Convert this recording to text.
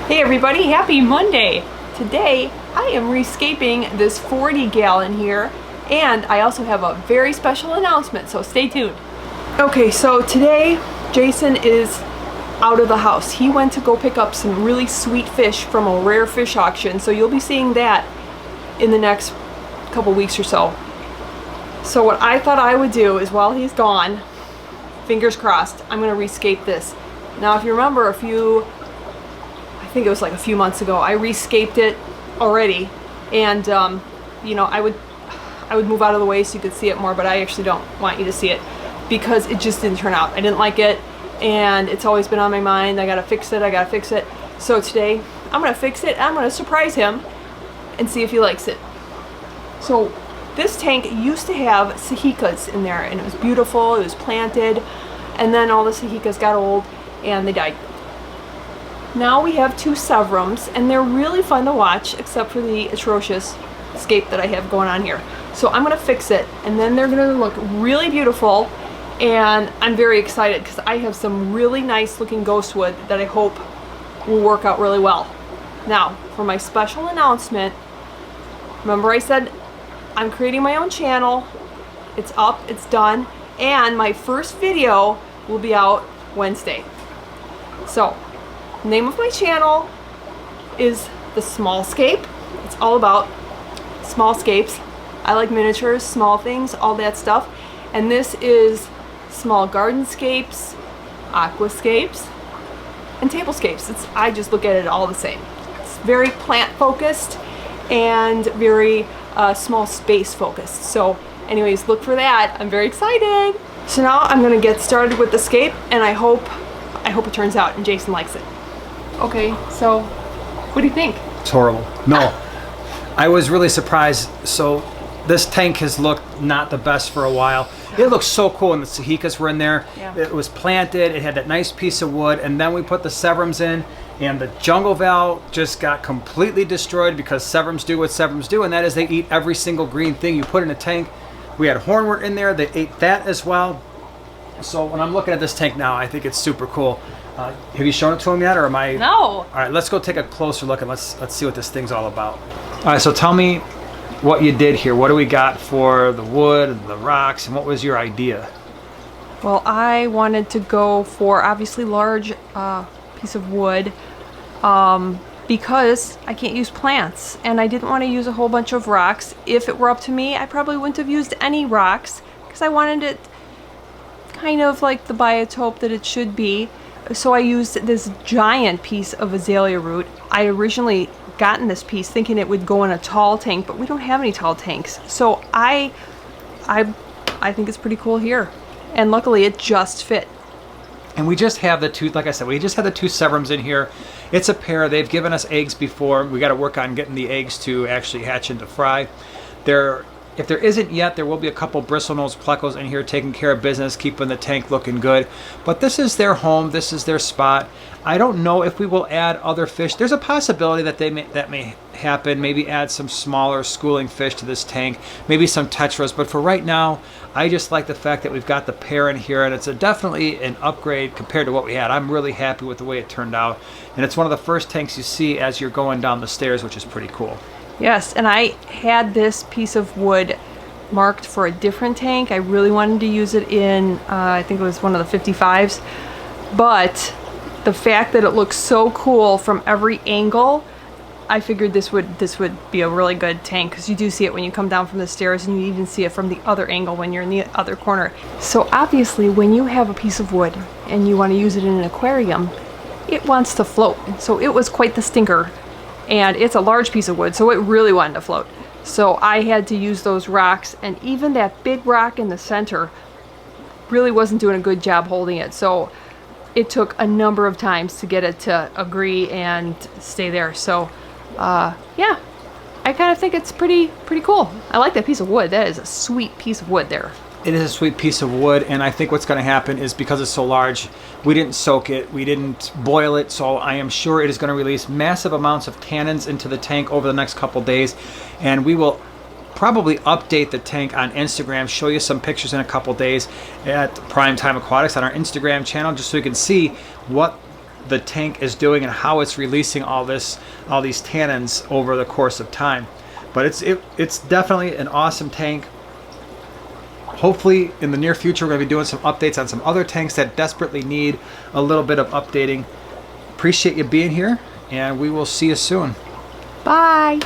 Hey everybody, happy Monday! Today I am rescaping this 40 gallon here, and I also have a very special announcement, so stay tuned. Okay, so today Jason is out of the house. He went to go pick up some really sweet fish from a rare fish auction, so you'll be seeing that in the next couple weeks or so. So what I thought I would do is, while he's gone, fingers crossed, I'm going to rescape this. Now if you remember I think it was like a few months ago, I rescaped it already, and you know, I would move out of the way so you could see it more, but I actually don't want you to see it because it just didn't turn out. I didn't like it, and it's always been on my mind. I gotta fix it. So today I'm gonna fix it, and I'm gonna surprise him and see if he likes it. So this tank used to have cahicas in there, and it was beautiful. It was planted, and then all the cahicas got old and they died. Now we have two Severums, and they're really fun to watch, except for the atrocious scape that I have going on here. So I'm gonna fix it, and then they're gonna look really beautiful, and I'm very excited because I have some really nice looking ghost wood that I hope will work out really well. Now, for my special announcement, remember I said I'm creating my own channel. It's up, it's done, and my first video will be out Wednesday. So, name of my channel is The Small Scape. It's all about small scapes. I like miniatures, small things, all that stuff. And this is small garden scapes, aquascapes, and tablescapes. I just look at it all the same. It's very plant focused and very small space focused. So anyways, look for that. I'm very excited. So now I'm gonna get started with the scape, and I hope it turns out and Jason likes it. Okay, so what do you think? It's horrible. No, I was really surprised. So this tank has looked not the best for a while. It looked so cool when the cahicas were in there. Yeah. It was planted, it had that nice piece of wood, and then we put the Severums in, and the jungle val just got completely destroyed because Severums do what Severums do, and that is they eat every single green thing you put in a tank. We had hornwort in there, they ate that as well. So when I'm looking at this tank now, I think it's super cool. Have you shown it to him yet, or am I? No. All right, let's go take a closer look and let's see what this thing's all about. All right, so tell me what you did here. What do we got for the wood and the rocks, and what was your idea? Well, I wanted to go for obviously large piece of wood because I can't use plants, and I didn't want to use a whole bunch of rocks. If it were up to me, I probably wouldn't have used any rocks because I wanted it kind of like the biotope that it should be. So I used this giant piece of azalea root. I originally gotten this piece thinking it would go in a tall tank, but we don't have any tall tanks. So I think it's pretty cool here. And luckily it just fit. And we just have the two, like I said, we just have the two Severums in here. It's a pair. They've given us eggs before. We got to work on getting the eggs to actually hatch into fry. If there isn't yet, there will be a couple bristlenose plecos in here taking care of business, keeping the tank looking good. But this is their home. This is their spot. I don't know if we will add other fish. There's a possibility that that may happen. Maybe add some smaller schooling fish to this tank. Maybe some tetras. But for right now, I just like the fact that we've got the pair in here, and it's definitely an upgrade compared to what we had. I'm really happy with the way it turned out. And it's one of the first tanks you see as you're going down the stairs, which is pretty cool. Yes, and I had this piece of wood marked for a different tank. I really wanted to use it in, I think it was one of the 55s, but the fact that it looks so cool from every angle, I figured this would be a really good tank, because you do see it when you come down from the stairs, and you even see it from the other angle when you're in the other corner. So obviously when you have a piece of wood and you want to use it in an aquarium, it wants to float. So it was quite the stinker. And it's a large piece of wood, so it really wanted to float. So I had to use those rocks, and even that big rock in the center really wasn't doing a good job holding it. So it took a number of times to get it to agree and stay there. So yeah, I kind of think it's pretty cool. I like that piece of wood. That is a sweet piece of wood there. It is a sweet piece of wood, and I think what's going to happen is, because it's so large, we didn't soak it, we didn't boil it, so I am sure it is going to release massive amounts of tannins into the tank over the next couple days, and we will probably update the tank on Instagram, show you some pictures in a couple days at Primetime Aquatics on our Instagram channel, just so you can see what the tank is doing and how it's releasing all these tannins over the course of time. But it's definitely an awesome tank. Hopefully in the near future we're going to be doing some updates on some other tanks that desperately need a little bit of updating. Appreciate you being here, and we will see you soon. Bye.